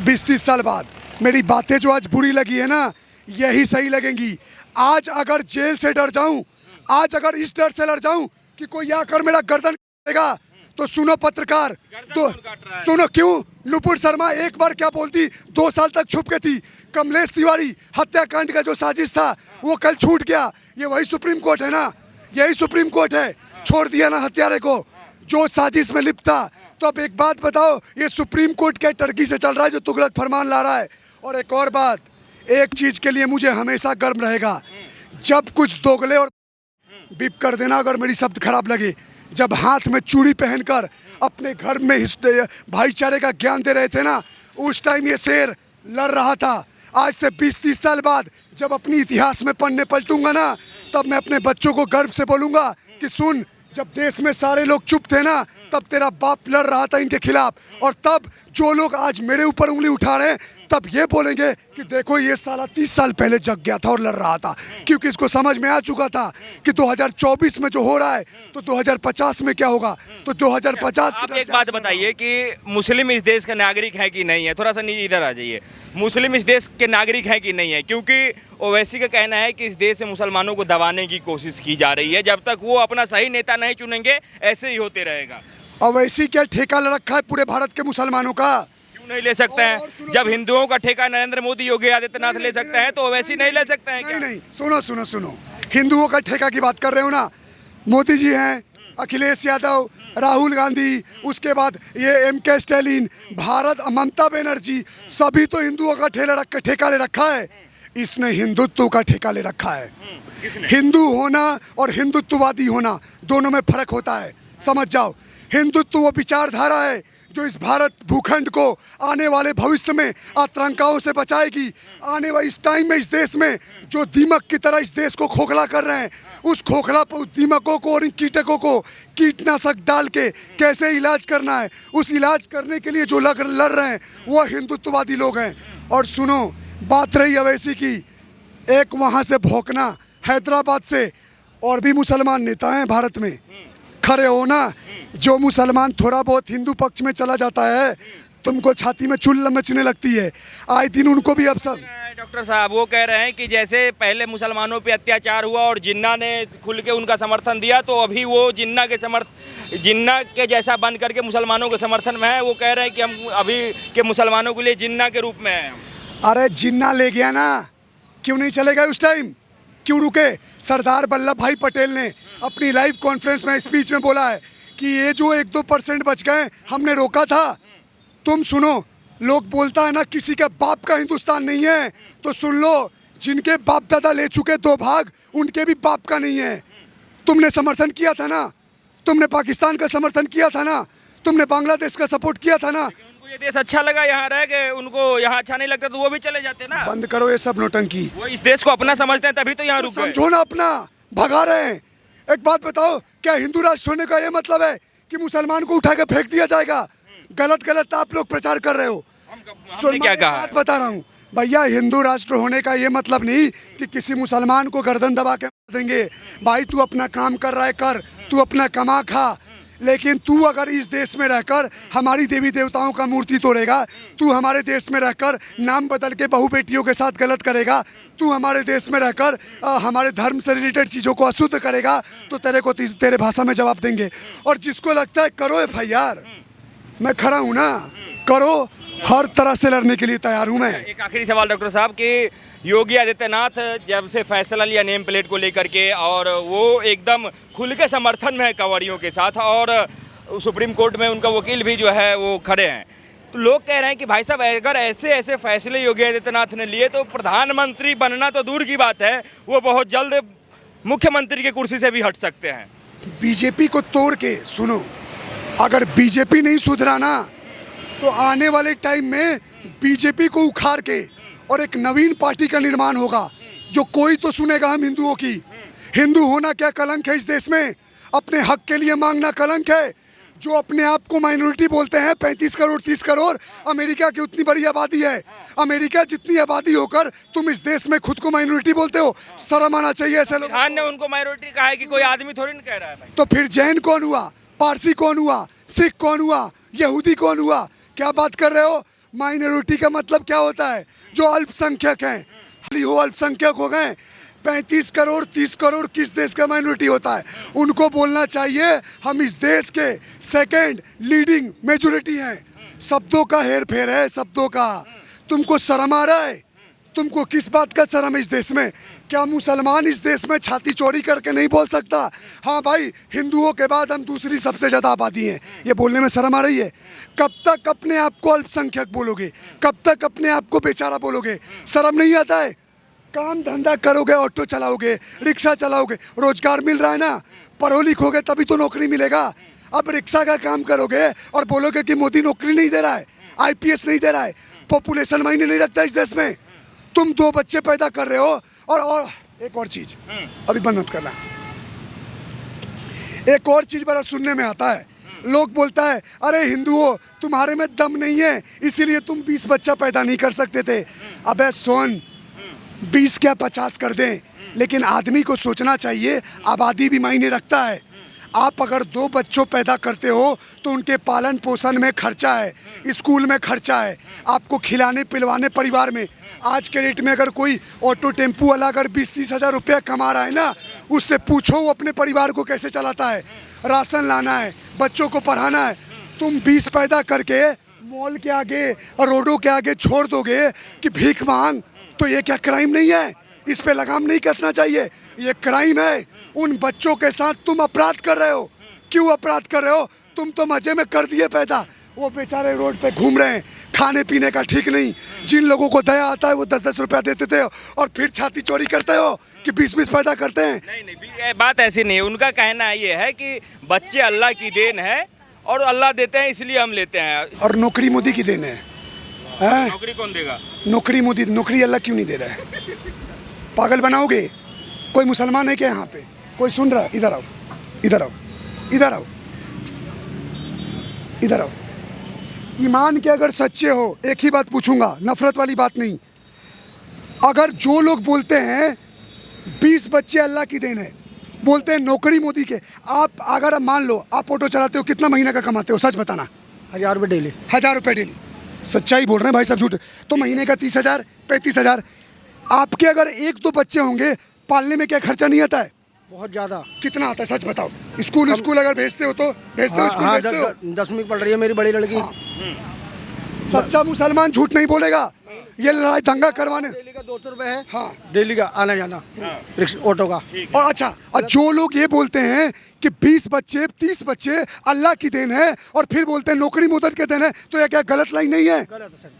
20-30 साल बाद मेरी बातें जो आज बुरी लगी है ना, यही सही लगेंगी। आज अगर जेल से डर जाऊं, आज अगर इस डर से लड़ जाऊं कि कोई आकर मेरा गर्दन काटेगा, तो सुनो पत्रकार, तो सुनो क्यों। नुपुर शर्मा एक बार क्या बोलती, 2 साल तक छुप के थी। कमलेश तिवारी हत्याकांड का जो साजिश था वो कल छूट गया। ये वही सुप्रीम कोर्ट है ना, यही सुप्रीम कोर्ट है, छोड़ दिया ना हत्यारे को जो साजिश में लिप्त था। तो अब एक बात बताओ, ये सुप्रीम कोर्ट के टर्की से चल रहा है जो तुगलक फरमान ला रहा है। और एक और बात, एक चीज के लिए मुझे हमेशा गर्व रहेगा, जब कुछ दोगले और बीप कर देना अगर मेरी शब्द खराब लगे, जब हाथ में चूड़ी पहनकर अपने घर में भाईचारे का ज्ञान दे रहे थे ना, उस टाइम ये शेर लड़ रहा था। आज से 20-30 साल बाद जब अपनी इतिहास में पन्ने पलटूंगा ना, तब मैं अपने बच्चों को गर्व से बोलूँगा कि सुन, जब देश में सारे लोग चुप थे ना, तब तेरा बाप लड़ रहा था इनके खिलाफ, और तब जो लोग आज मेरे ऊपर उंगली उठा रहे हैं तब ये बोलेंगे कि देखो ये साला 30 साल पहले जग गया था और लड़ रहा था, क्योंकि इसको समझ में आ चुका था कि 2024 में जो हो रहा है तो 2050 में क्या होगा। तो 2050 आप एक बात बताइए कि मुस्लिम इस देश का नागरिक है कि नहीं है, थोड़ा सा नीचे इधर आ जाइए। मुस्लिम इस देश के नागरिक हैं कि नहीं है, क्योंकि ओवैसी का कहना है कि इस देश से मुसलमानों को दबाने की कोशिश की जा रही है, जब तक वो अपना सही नेता नहीं चुनेंगे ऐसे ही होते रहेगा। ओवैसी क्या ठेका ले रखा है पूरे भारत के मुसलमानों का? क्यों नहीं ले सकते हैं? जब हिंदुओं का ठेका नरेंद्र मोदी, योगी आदित्यनाथ ले सकते हैं तो ओवैसी नहीं ले सकते हैं क्या? नहीं, सुनो सुनो सुनो, हिंदुओं का ठेका की बात कर रहे हो ना, मोदी जी हैं, अखिलेश यादव, राहुल गांधी, उसके बाद ये MK स्टालिन, भारत ममता बनर्जी, सभी तो हिंदुओं का ठेका ले रखा है। इसने हिंदुत्व का ठेका ले रखा है। हिंदू होना और हिंदुत्ववादी होना दोनों में फर्क होता है, समझ जाओ। हिंदुत्व वो विचारधारा है जो इस भारत भूखंड को आने वाले भविष्य में आतंकाओं से बचाएगी। आने वाले इस टाइम में इस देश में जो दीमक की तरह इस देश को खोखला कर रहे हैं, उस खोखला दीमकों को और इन कीटकों को कीटनाशक डाल के कैसे इलाज करना है, उस इलाज करने के लिए जो लड़ रहे हैं वो हिंदुत्ववादी लोग हैं। और सुनो, बात रही ओवैसी की, एक वहाँ से भौंकना हैदराबाद से, और भी मुसलमान नेता हैं भारत में, खड़े हो ना। जो मुसलमान थोड़ा बहुत हिंदू पक्ष में चला जाता है, तुमको छाती में चुल मचने लगती है। आए दिन उनको भी अवसर। डॉक्टर साहब वो कह रहे हैं कि जैसे पहले मुसलमानों पे अत्याचार हुआ और जिन्ना ने खुल के उनका समर्थन दिया, तो अभी वो जिन्ना के जैसा बन करके मुसलमानों के समर्थन में है। वो कह रहे हैं कि हम अभी के मुसलमानों के लिए जिन्ना के रूप में हैं। अरे जिन्ना ले गया ना, क्यों नहीं चलेगा उस टाइम? क्यों रुके? सरदार वल्लभ भाई पटेल ने अपनी लाइव कॉन्फ्रेंस में स्पीच में बोला है कि ये जो 1-2% बच गए हमने रोका था। तुम सुनो, लोग बोलता है ना किसी के बाप का हिंदुस्तान नहीं है, तो सुन लो, जिनके बाप दादा ले चुके 2 भाग, उनके भी बाप का नहीं है। तुमने समर्थन किया था ना, तुमने पाकिस्तान का समर्थन किया था ना, तुमने बांग्लादेश का सपोर्ट किया था ना। उनको ये देश अच्छा लगा, यहाँ रह गए, उनको यहाँ अच्छा नहीं लगता तो वो भी चले जाते ना। बंद करो ये सब नौटंकी। वो इस देश को अपना समझते हैं तभी तो यहाँ रुक गए। समझो ना, अपना भगा रहे हैं। एक बात बताओ, क्या हिंदू राष्ट्र होने का ये मतलब है कि मुसलमान को उठा के फेंक दिया जाएगा? गलत आप लोग प्रचार कर रहे हो। हमने क्या कहा? बात बता रहा हूँ भैया, हिंदू राष्ट्र होने का ये मतलब नहीं कि किसी मुसलमान को गर्दन दबा के मार देंगे। भाई तू अपना काम कर रहा है कर, तू अपना कमा खा, लेकिन तू अगर इस देश में रहकर हमारी देवी देवताओं का मूर्ति तोड़ेगा, तू हमारे देश में रहकर नाम बदल के बहू बेटियों के साथ गलत करेगा, तू हमारे देश में रहकर हमारे धर्म से रिलेटेड चीज़ों को अशुद्ध करेगा, तो तेरे भाषा में जवाब देंगे। और जिसको लगता है करो FIR, मैं खड़ा हूँ ना, करो, हर तरह से लड़ने के लिए तैयार हूँ मैं। एक आखिरी सवाल डॉक्टर साहब कि योगी आदित्यनाथ जब से फैसला लिया नेम प्लेट को लेकर के, और वो एकदम खुल के समर्थन में है कांवड़ियों के साथ, और सुप्रीम कोर्ट में उनका वकील भी जो है वो खड़े हैं, तो लोग कह रहे हैं कि भाई साहब अगर ऐसे फैसले योगी आदित्यनाथ ने लिए तो प्रधानमंत्री बनना तो दूर की बात है, वो बहुत जल्द मुख्यमंत्री की कुर्सी से भी हट सकते हैं। बीजेपी को तोड़ के सुनो, अगर बीजेपी नहीं सुधरा ना, तो आने वाले टाइम में बीजेपी को उखाड़ के और एक नवीन पार्टी का निर्माण होगा, जो कोई तो सुनेगा हम हिंदुओं की। हिंदू होना क्या कलंक है इस देश में? अपने हक के लिए मांगना कलंक है। जो अपने आप को माइनॉरिटी बोलते हैं, 35 करोड़ 30 करोड़, अमेरिका की उतनी बड़ी आबादी है, अमेरिका जितनी आबादी होकर तुम इस देश में खुद को माइनॉरिटी बोलते हो। शर्म आना चाहिए ऐसे लोग। संविधान ने उनको माइनॉरिटी कहा है कि कोई आदमी थोड़ी ना कह रहा है भाई। तो फिर जैन कौन हुआ, पारसी कौन हुआ, सिख कौन हुआ, यहूदी कौन हुआ? क्या बात कर रहे हो? माइनॉरिटी का मतलब क्या होता है? जो अल्पसंख्यक हैं, हो अल्पसंख्यक हो गए। 35 करोड़ 30 करोड़ किस देश का माइनॉरिटी होता है? उनको बोलना चाहिए हम इस देश के सेकंड लीडिंग मेजॉरिटी हैं। शब्दों का हेर फेर है, शब्दों का। तुमको शर्म आ रहा है? तुमको किस बात का शर्म है इस देश में? क्या मुसलमान इस देश में छाती चौड़ी करके नहीं बोल सकता, हाँ भाई हिंदुओं के बाद हम दूसरी सबसे ज़्यादा आबादी हैं? ये बोलने में शर्म आ रही है? कब तक अपने आप को अल्पसंख्यक बोलोगे? कब तक अपने आप को बेचारा बोलोगे? शर्म नहीं आता है? काम धंधा करोगे, ऑटो चलाओगे, रिक्शा चलाओगे, रोजगार मिल रहा है ना, पढ़ो लिखोगे तभी तो नौकरी मिलेगा। अब रिक्शा का काम करोगे और बोलोगे कि मोदी नौकरी नहीं दे रहा है। आईपीएस नहीं दे रहा है, पॉपुलेशन मायने नहीं रखता इस देश में। तुम 2 बच्चे पैदा कर रहे हो और एक और चीज अभी बंद मत करना, एक और चीज बड़ा सुनने में आता है, लोग बोलता है अरे हिंदुओं तुम्हारे में दम नहीं है इसीलिए तुम 20 बच्चा पैदा नहीं कर सकते थे। अबे सोन 20 क्या 50 कर दें, लेकिन आदमी को सोचना चाहिए आबादी भी मायने रखता है। आप अगर 2 बच्चों पैदा करते हो तो उनके पालन पोषण में खर्चा है, स्कूल में खर्चा है, आपको खिलाने पिलवाने परिवार में। आज के रेट में अगर कोई ऑटो टेम्पू वाला अगर 20-30 हज़ार रुपया कमा रहा है ना, उससे पूछो वो अपने परिवार को कैसे चलाता है। राशन लाना है, बच्चों को पढ़ाना है, तुम 20 पैदा करके मॉल के आगे और रोडों के आगे छोड़ दोगे कि भीख मांग, तो ये क्या क्राइम नहीं है? इस पे लगाम नहीं कसना चाहिए, ये क्राइम है। उन बच्चों के साथ तुम अपराध कर रहे हो। क्यों अपराध कर रहे हो? तुम तो मजे में कर दिए पैदा, वो बेचारे रोड पे घूम रहे हैं, खाने पीने का ठीक नहीं। जिन लोगों को दया आता है वो 10-10 रुपया देते थे और फिर छाती चोरी करते हो कि 20-20 पैदा करते हैं। नहीं, ये बात ऐसी नहीं है। उनका कहना ये है कि बच्चे अल्लाह की देन है और अल्लाह देते हैं इसलिए हम लेते हैं। और नौकरी मोदी की देन है। नौकरी कौन देगा? नौकरी मोदी, नौकरी अल्लाह क्यों नहीं दे रहा है? पागल बनाओगे? कोई मुसलमान है क्या यहाँ पे? कोई सुन रहा है? इधर आओ, इधर आओ, इधर आओ, इधर आओ। ईमान के अगर सच्चे हो, एक ही बात पूछूंगा, नफरत वाली बात नहीं। अगर जो लोग बोलते हैं 20 बच्चे अल्लाह की देन है, बोलते हैं नौकरी मोदी के, आप अगर मान लो आप ऑटो चलाते हो, कितना महीने का कमाते हो? सच बताना। 1000 रुपये डेली। 1000 रुपये डेली? सच्चाई बोल रहे हैं भाई साहब, झूठ? तो महीने का 30,000, 35,000। आपके अगर 1-2 बच्चे होंगे, पालने में क्या खर्चा नहीं आता है? बहुत ज़्यादा। कितना आता है सच बताओ? स्कूल अगर भेजते हो तो भेजते हो? स्कूल भेजते हो? 10वीं पढ़ रही है मेरी बड़ी लड़की। सच्चा मुसलमान झूठ नहीं बोलेगा। ये लड़ाई दंगा करवाने। डेली का 200 रुपये है। हाँ, डेली का आना जाना रिक्शा ऑटो का। और अच्छा, और जो लोग ये बोलते हैं कि 20 बच्चे 30 बच्चे अल्लाह की देन है और फिर बोलते हैं नौकरी मोदी की देन है, तो ये क्या गलत लाइन नहीं है? गलत है सर,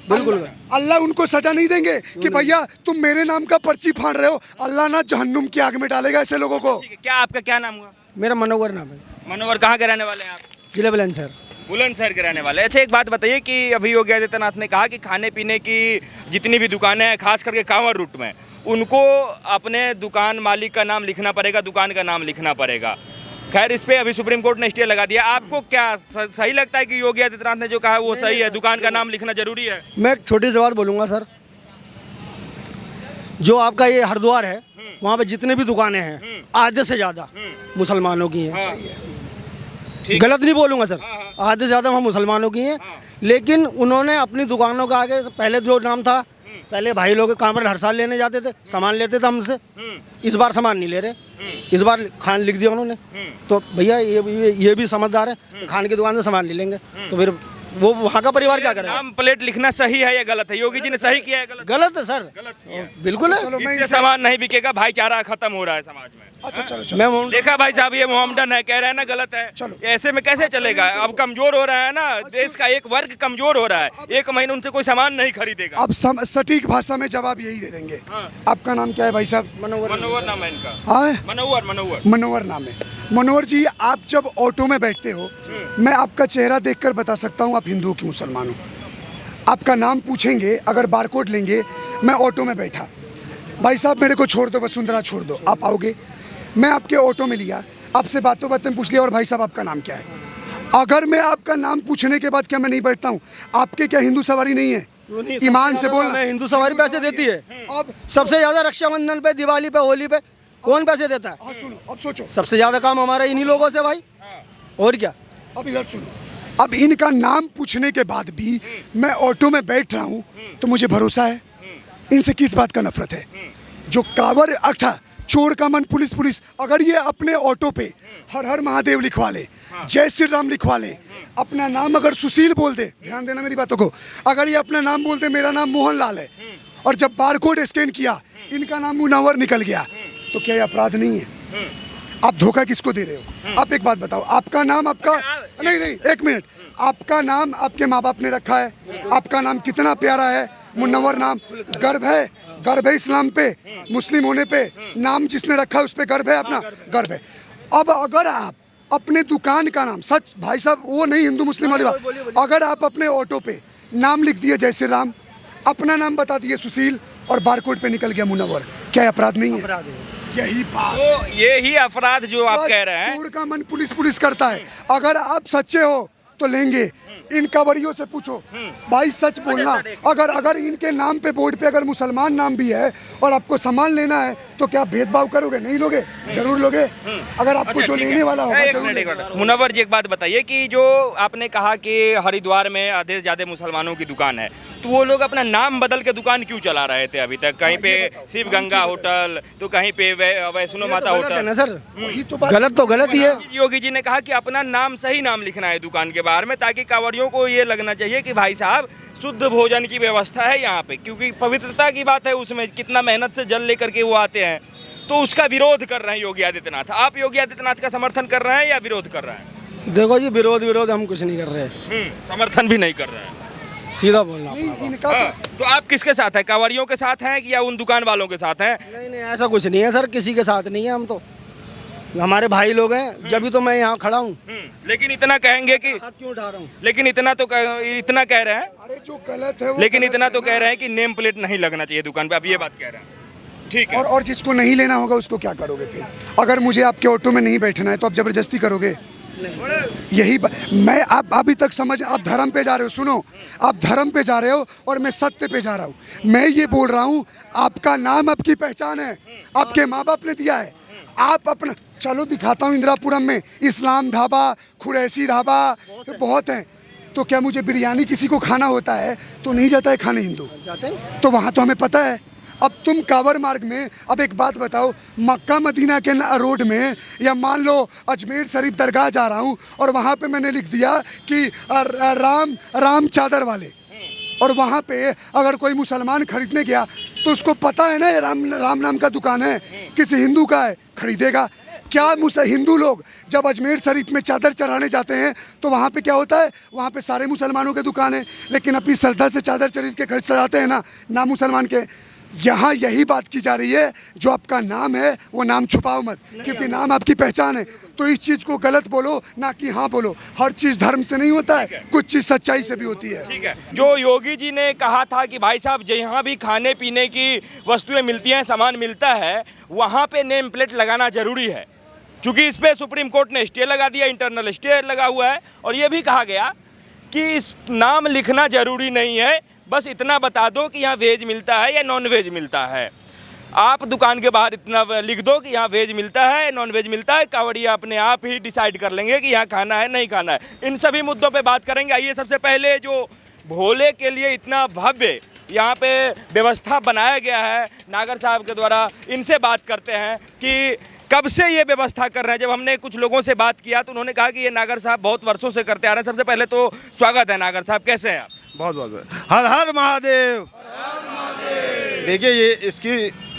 बिल्कुल। अल्लाह उनको सजा नहीं देंगे कि भैया तुम मेरे नाम का पर्ची फाड़ रहे हो? अल्लाह ना जहन्नुम की आग में डालेगा ऐसे लोगों को। क्या आपका क्या नाम हुआ? मेरा मनोवर नाम है। मनोवर, कहाँ के रहने वाले हैं आप? जिला बुलंदशहर। बुलंदशहर के रहने वाले। अच्छा, एक बात बताइए कि अभी योगी आदित्यनाथ ने कहा कि खाने पीने की जितनी भी दुकानें हैं, खास करके कांवर रूट में, उनको अपने दुकान मालिक का नाम लिखना पड़ेगा, दुकान का नाम लिखना पड़ेगा। खैर, इस पे अभी सुप्रीम कोर्ट ने स्टे लगा दिया। आपको क्या सही लगता है कि योगी आदित्यनाथ ने जो कहा है वो सही है, दुकान का नाम लिखना जरूरी है? मैं एक छोटी सी बात बोलूँगा सर, जो आपका ये हरिद्वार है, वहाँ पे जितने भी दुकानें हैं आधे से ज़्यादा मुसलमानों की हैं। गलत नहीं बोलूँगा सर, आधे से ज़्यादा वहाँ मुसलमानों की हैं। लेकिन उन्होंने अपनी दुकानों का आगे पहले जो नाम था, पहले भाई लोग कहाँ पर हर साल लेने जाते थे, सामान लेते थे हमसे। इस बार सामान नहीं ले रहे, इस बार खान लिख दिया उन्होंने। तो भैया ये भी समझदार है, खान की दुकान से सामान ले लेंगे, तो फिर वो वहाँ का परिवार क्या करेगा? नाम प्लेट लिखना सही है या गलत है? योगी जी ने सही किया है गलत? गलत है सर, बिल्कुल है। चलो मैं इससे सामान नहीं बिकेगा, भाईचारा खत्म हो रहा है समाज में। अच्छा चलो मैं देखा भाई साहब, ये मोहम्मदन है, कह रहे हैं ना गलत है। चलो। ऐसे में कैसे चलेगा? अब कमजोर हो रहा है ना, देश का एक वर्ग कमजोर हो रहा है, 1 महीने उनसे कोई सामान नहीं खरीदेगा। अब सटीक भाषा में जवाब यही दे देंगे। आपका नाम क्या है भाई साहब? मनोवर नाम है इनका। हाँ, मनोवर नाम है। मनोहर जी, आप जब ऑटो में बैठते हो, मैं आपका चेहरा देखकर बता सकता हूँ आप हिंदू की मुसलमान हो। आपका नाम पूछेंगे, अगर बारकोड लेंगे, मैं ऑटो में बैठा, भाई साहब मेरे को छोड़ दो, वसुंधरा छोड़ दो, आप आओगे? मैं आपके ऑटो में लिया, आपसे बातों बातें पूछ लिया, और भाई साहब आपका नाम क्या है? अगर मैं आपका नाम पूछने के बाद क्या मैं नहीं बैठता हूँ? आपके क्या हिंदू सवारी नहीं है? ईमान से बोलना। मैं हिंदू सवारी पैसे देती है। अब सबसे ज़्यादा रक्षाबंधन पे, दिवाली पे, होली पे कौन पैसे देता है? हाँ सुनो, अब सोचो, सबसे ज़्यादा काम हमारा इन्हीं लोगों से भाई, और क्या। अब इधर सुनो, अब इनका नाम पूछने के बाद भी मैं ऑटो में बैठ रहा हूँ, तो मुझे भरोसा है। इनसे किस बात का नफरत है? जो कांवर, अच्छा चोर का मन पुलिस, अगर ये अपने ऑटो पे हर हर महादेव लिखवा ले, जय श्री राम लिखवा ले, अपना नाम अगर सुशील बोल दे, ध्यान देना मेरी बातों को, अगर ये अपना नाम बोल दे मेरा नाम मोहन लाल है, और जब बारकोड स्कैन किया इनका नाम मुनव्वर निकल गया, तो क्या ये अपराध नहीं है? आप धोखा किसको दे रहे हो? आप एक बात बताओ, आपका नाम, आपका नहीं, एक मिनट, आपका नाम आपके माँ बाप ने रखा है, आपका नाम कितना प्यारा है, मुनव्वर नाम, गर्व है इस्लाम पे, मुस्लिम होने पे, नाम जिसने रखा है उस पे गर्व है, अपना गर्व है। अब अपने दुकान का नाम, सच भाई साहब वो नहीं हिंदू मुस्लिम वाली बात, अगर आप अपने ऑटो पे नाम लिख दिए जय श्री राम, अपना नाम बता दिए सुशील और बारकोड पे निकल गया मुनव्वर, क्या अपराध नहीं है? अपराध है। यही बात, तो यही अपराध जो आप बस कह रहे हैं। चोर का मन पुलिस करता है। अगर आप सच्चे हो तो लेंगे, इन कवरियों से पूछो भाई सच बोलना। अगर इनके नाम पे बोर्ड पे अगर मुसलमान नाम भी है और आपको सामान लेना है तो क्या भेदभाव करोगे? नहीं लोगे? जरूर लोगे। अगर आपको जो लेने वाला होगा जरूर लेगा। मुनव्वर जी एक बात बताइए कि जो आपने कहा कि हरिद्वार में आधे से ज्यादा मुसलमानों की दुकान है, तो वो लोग अपना नाम बदल के दुकान क्यों चला रहे थे अभी तक? कहीं पे शिव गंगा होटल तो कहीं पे वैष्णो माता गलत है होटल। ना सर, वही तो बात, गलत तो गलत ही है। योगी जी ने कहा कि अपना नाम सही नाम लिखना है दुकान के बाहर में, ताकि कांवड़ियों को ये लगना चाहिए कि भाई साहब शुद्ध भोजन की व्यवस्था है यहाँ पे, क्योंकि पवित्रता की बात है उसमें, कितना मेहनत से जल लेकर के वो आते हैं। तो उसका विरोध कर रहे हैं योगी आदित्यनाथ। आप योगी आदित्यनाथ का समर्थन कर रहे हैं या विरोध कर रहे हैं? देखो जी, विरोध हम कुछ नहीं कर रहे, समर्थन भी नहीं कर रहे हैं, सीधा बोलना। नहीं इनका तो आप किसके साथ हैं? कांवड़ियों के साथ हैं या उन दुकान वालों के साथ हैं? नहीं ऐसा कुछ नहीं है सर, किसी के साथ नहीं है। हम तो हमारे भाई लोग हैं, जब भी तो मैं यहाँ खड़ा हूँ। लेकिन इतना कहेंगे कि हाथ क्यों उठा रहा हूँ? लेकिन इतना कह रहे हैं, अरे जो गलत है वो लेकिन गलत इतना है तो ना। कह रहे हैं कि नेम प्लेट नहीं लगना चाहिए दुकान पे। आप ये बात कह रहे हैं, ठीक है। और जिसको नहीं लेना होगा उसको क्या करोगे फिर? अगर मुझे आपके ऑटो में नहीं बैठना है तो आप जबरदस्ती करोगे? यही मैं आप अभी तक समझ, आप धर्म पे जा रहे हो। सुनो, आप धर्म पे जा रहे हो और मैं सत्य पे जा रहा हूँ। मैं ये बोल रहा हूँ, आपका नाम आपकी पहचान है, आपके माँ बाप ने दिया है। आप अपना, चलो दिखाता हूँ इंदिरापुरम में इस्लाम ढाबा, खुरैसी ढाबा बहुत हैं। तो क्या मुझे बिरयानी किसी को खाना होता है तो नहीं जाता है खाने हिंदू? जाते हैं। तो वहाँ तो हमें पता है। अब तुम कांवर मार्ग में, अब एक बात बताओ, मक्का मदीना के रोड में, या मान लो अजमेर शरीफ दरगाह जा रहा हूँ और वहाँ पे मैंने लिख दिया कि राम चादर वाले, और वहाँ पे अगर कोई मुसलमान खरीदने गया तो उसको पता है ना ये राम नाम का दुकान है, किसी हिंदू का है, खरीदेगा। क्या हिंदू लोग जब अजमेर शरीफ में चादर चढ़ाने जाते हैं तो वहाँ पे क्या होता है? वहाँ पे सारे मुसलमानों के दुकान है, लेकिन अपनी श्रद्धा से चादर खरीद के घर चढ़ाते हैं ना मुसलमान के। यहाँ यही बात की जा रही है, जो आपका नाम है वो नाम छुपाओ मत, क्योंकि नाम आपकी पहचान है। तो इस चीज़ को गलत बोलो ना कि हाँ बोलो। हर चीज़ धर्म से नहीं होता है, कुछ चीज़ सच्चाई से भी होती है। ठीक है। जो योगी जी ने कहा था कि भाई साहब जहाँ भी खाने पीने की वस्तुएं मिलती हैं, सामान मिलता है, वहाँ पे नेम प्लेट लगाना जरूरी है, क्योंकि इस पे सुप्रीम कोर्ट ने स्टे लगा दिया, इंटरनल स्टे लगा हुआ है। और ये भी कहा गया कि इस नाम लिखना जरूरी नहीं है, बस इतना बता दो कि यहाँ वेज मिलता है या नॉन वेज मिलता है। आप दुकान के बाहर इतना लिख दो कि यहाँ वेज मिलता है, नॉन वेज मिलता है, कांवड़िया अपने आप ही डिसाइड कर लेंगे कि यहाँ खाना है नहीं खाना है। इन सभी मुद्दों पे बात करेंगे। आइए सबसे पहले जो भोले के लिए इतना भव्य यहाँ पे व्यवस्था बनाया गया है नागर साहब के द्वारा, इनसे बात करते हैं कि कब से ये व्यवस्था कर रहे हैं। जब हमने कुछ लोगों से बात किया तो उन्होंने कहा कि ये नागर साहब बहुत वर्षों से करते आ रहे हैं। सबसे पहले तो स्वागत है नागर साहब, कैसे हैं आप? बहुत बहुत हर हर महादेव। देखिए, ये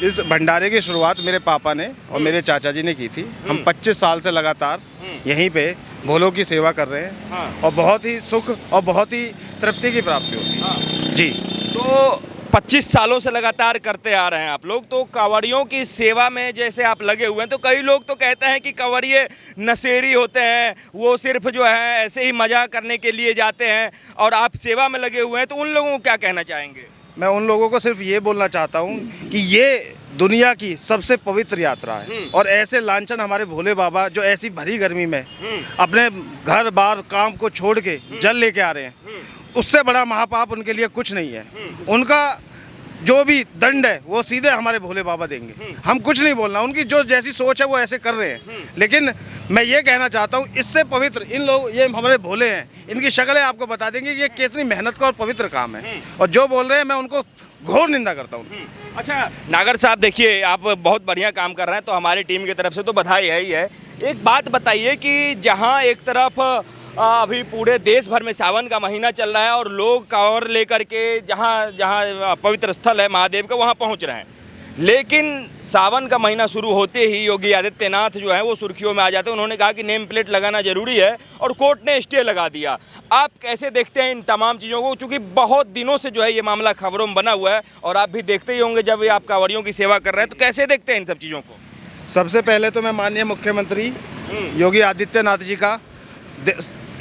इस भंडारे की शुरुआत मेरे पापा ने और मेरे चाचा जी ने की थी। हम 25 साल से लगातार यहीं पे भोलों की सेवा कर रहे हैं और बहुत ही सुख और बहुत ही तृप्ति की प्राप्ति होती है जी। तो 25 सालों से लगातार करते आ रहे हैं आप लोग, तो कांवड़ियों की सेवा में जैसे आप लगे हुए हैं, तो कई लोग तो कहते हैं कि कांवड़िए नशेरी होते हैं, वो सिर्फ जो है ऐसे ही मजा करने के लिए जाते हैं, और आप सेवा में लगे हुए हैं, तो उन लोगों को क्या कहना चाहेंगे? मैं उन लोगों को सिर्फ ये बोलना चाहता हूँ कि ये दुनिया की सबसे पवित्र यात्रा है, और ऐसे लांछन हमारे भोले बाबा जो ऐसी भरी गर्मी में अपने घर बार काम को छोड़ के जल लेके आ रहे हैं, उससे बड़ा महापाप उनके लिए कुछ नहीं है। उनका जो भी दंड है वो सीधे हमारे भोले बाबा देंगे। हम कुछ नहीं बोलना, उनकी जो जैसी सोच है वो ऐसे कर रहे हैं। लेकिन मैं ये कहना चाहता हूँ, इससे पवित्र इन लोग, ये हमारे भोले हैं, इनकी शक्लें आपको बता देंगे कि ये कितनी मेहनत का और पवित्र काम है, और जो बोल रहे हैं मैं उनको घोर निंदा करता हूँ। अच्छा नागर साहब, देखिए आप बहुत बढ़िया काम कर रहे हैं, तो हमारी टीम की तरफ से तो बधाई है ही है। एक बात बताइए कि जहाँ एक तरफ अभी पूरे देश भर में सावन का महीना चल रहा है और लोग कांवर लेकर के जहाँ जहाँ पवित्र स्थल है महादेव का वहाँ पहुँच रहे हैं, लेकिन सावन का महीना शुरू होते ही योगी आदित्यनाथ जो है वो सुर्खियों में आ जाते हैं। उन्होंने कहा कि नेम प्लेट लगाना जरूरी है और कोर्ट ने स्टे लगा दिया। आप कैसे देखते हैं इन तमाम चीज़ों को, क्योंकि बहुत दिनों से जो है ये मामला खबरों में बना हुआ है और आप भी देखते ही होंगे जब आप कांवड़ियों की सेवा कर रहे हैं, तो कैसे देखते हैं इन सब चीज़ों को? सबसे पहले तो मैं माननीय मुख्यमंत्री योगी आदित्यनाथ जी का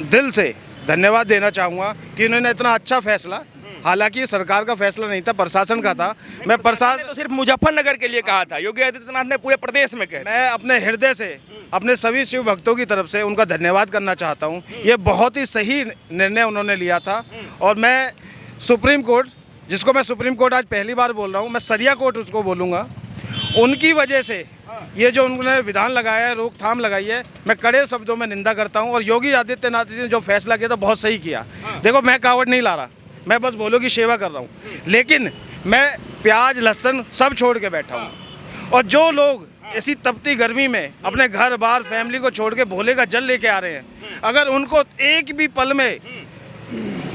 दिल से धन्यवाद देना चाहूँगा कि उन्होंने इतना अच्छा फैसला, हालांकि ये सरकार का फैसला नहीं था, प्रशासन का था। मैं प्रशासन तो सिर्फ मुजफ्फरनगर के लिए कहा था, योगी आदित्यनाथ ने पूरे प्रदेश में कहा। मैं अपने हृदय से अपने सभी शिव भक्तों की तरफ से उनका धन्यवाद करना चाहता हूँ। ये बहुत ही सही निर्णय उन्होंने लिया था। और मैं सुप्रीम कोर्ट, जिसको मैं सुप्रीम कोर्ट आज पहली बार बोल रहा हूँ, मैं सरिया कोर्ट उसको बोलूँगा, उनकी वजह से ये जो उन्होंने विधान लगाया है, रोकथाम लगाई है, मैं कड़े शब्दों में निंदा करता हूँ। और योगी आदित्यनाथ जी ने जो फैसला किया था बहुत सही किया। देखो, मैं कावड़ नहीं ला रहा, मैं बस भोलों की सेवा कर रहा हूँ, लेकिन मैं प्याज लहसुन सब छोड़ के बैठा हूँ। और जो लोग ऐसी तपती गर्मी में अपने घर बार फैमिली को छोड़ के भोले का जल लेके आ रहे हैं, अगर उनको एक भी पल में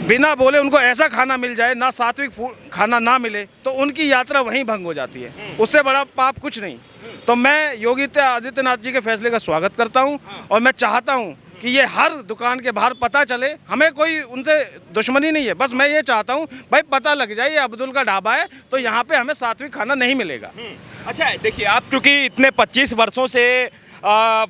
बिना बोले उनको ऐसा खाना मिल जाए, ना सात्विक खाना ना मिले, तो उनकी यात्रा वहीं भंग हो जाती है। उससे बड़ा पाप कुछ नहीं। तो मैं योगी आदित्यनाथ जी के फैसले का स्वागत करता हूं और मैं चाहता हूं कि ये हर दुकान के बाहर पता चले। हमें कोई उनसे दुश्मनी नहीं है, बस मैं ये चाहता हूं भाई पता लग जाए ये अब्दुल का ढाबा है, तो यहाँ पे हमें सात्विक खाना नहीं मिलेगा। अच्छा, देखिए, आप क्योंकि इतने 25 वर्षों से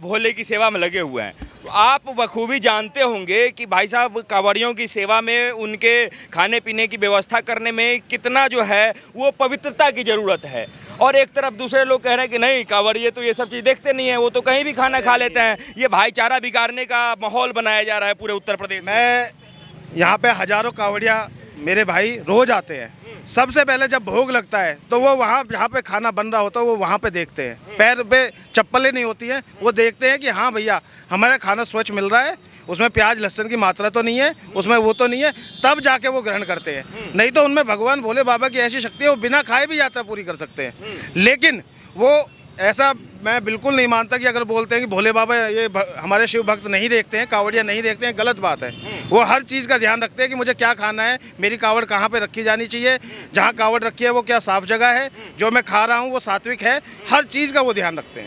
भोले की सेवा में लगे हुए हैं, तो आप बखूबी जानते होंगे कि भाई साहब कांवड़ियों की सेवा में, उनके खाने पीने की व्यवस्था करने में कितना जो है वो पवित्रता की ज़रूरत है। और एक तरफ दूसरे लोग कह रहे हैं कि नहीं, कांवड़िए तो ये सब चीज़ देखते नहीं है, वो तो कहीं भी खाना खा लेते हैं। ये भाईचारा बिगाड़ने का माहौल बनाया जा रहा है पूरे उत्तर प्रदेश में। मैं यहाँ पे हजारों कांवड़िया मेरे भाई रोज आते हैं। सबसे पहले जब भोग लगता है तो वो वहाँ जहाँ पे खाना बन रहा होता है वो वहाँ पे देखते हैं, पैर पे चप्पलें नहीं होती हैं, वो देखते हैं कि हाँ भैया हमारा खाना स्वच्छ मिल रहा है, उसमें प्याज लहसुन की मात्रा तो नहीं है, उसमें वो तो नहीं है, तब जाके वो ग्रहण करते हैं। नहीं तो उनमें भगवान भोले बाबा की ऐसी शक्ति है, वो बिना खाए भी यात्रा पूरी कर सकते हैं। लेकिन वो ऐसा मैं बिल्कुल नहीं मानता कि अगर बोलते हैं कि भोले बाबा ये हमारे शिव भक्त नहीं देखते हैं, कांवड़िया नहीं देखते हैं, गलत बात है। वो हर चीज़ का ध्यान रखते हैं कि मुझे क्या खाना है, मेरी कावड़ कहाँ पे रखी जानी चाहिए, जहाँ कावड़ रखी है वो क्या साफ़ जगह है, जो मैं खा रहा हूँ वो सात्विक है, हर चीज़ का वो ध्यान रखते हैं।